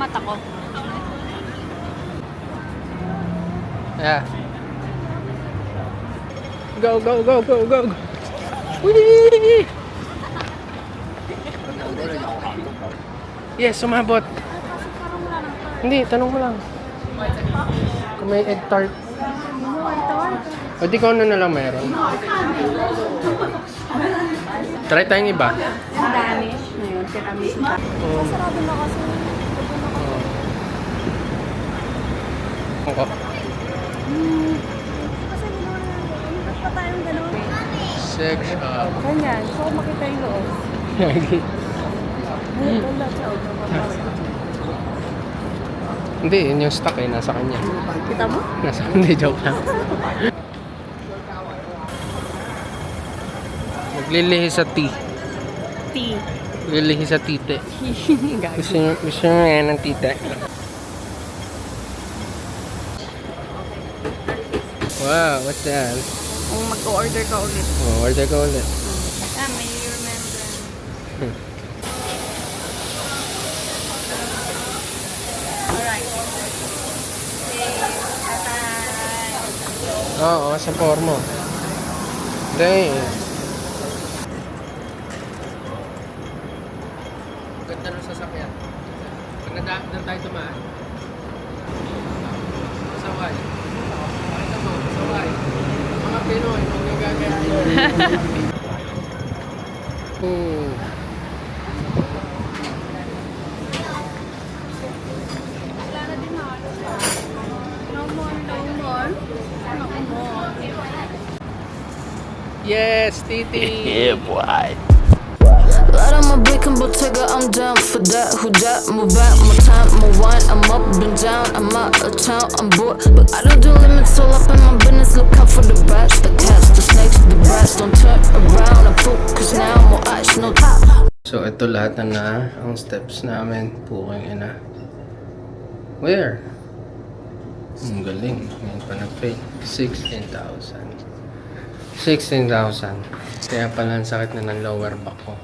mata ko. Yeah. Go, go, go, go, go. Whee! Yes, sumabot. Hindi, tanong mo lang. Kung may egg tart. O di ko ano na lang meron. Try tayong iba. Ang Danish. Ngayon, tiramisu pa. Sarado na kasi. Oo. Kasi hindi pa tayong gano'n. Sex up. Ganyan. So, makita yung loob. Wala sa Hindi, yun yung stock eh. Nasa kanya. Kita mo? Nasa hindi, joke lang. Naglilihi sa tea. Tea. Naglilihi sa tite. Gusto nyo yan ng tite. Wow, what's that? Kung mag-order ka ulit. Oh, order ka ulit. May remember. Alright. Okay. Oo, sa formo. Hindi. Ganda ng sasakyan. Pag nadaan tayo tumaan. Saway. Pakita mo, saway. Mga Pinoy, kung nagagayain. Wala na din halos. No more, no more. No more. Yes, Titi! Yeah, boy. Light on my big and Bottega, I'm down for that. Who dat? Move back, more time, more wine. I'm up and down, I'm out of town, I'm bored. But I don't do limits, all up in my business. Look out for the bats, the cats, the snakes, the rats. Don't turn around, I'm focused now, more eyes, no top. So, ito lahat na ang steps namin. Puking ina. Where? Ang galing. Ngayon pa nag-fail. 16,000. 16,000. Kaya pala ang sakit na ng lower back ko.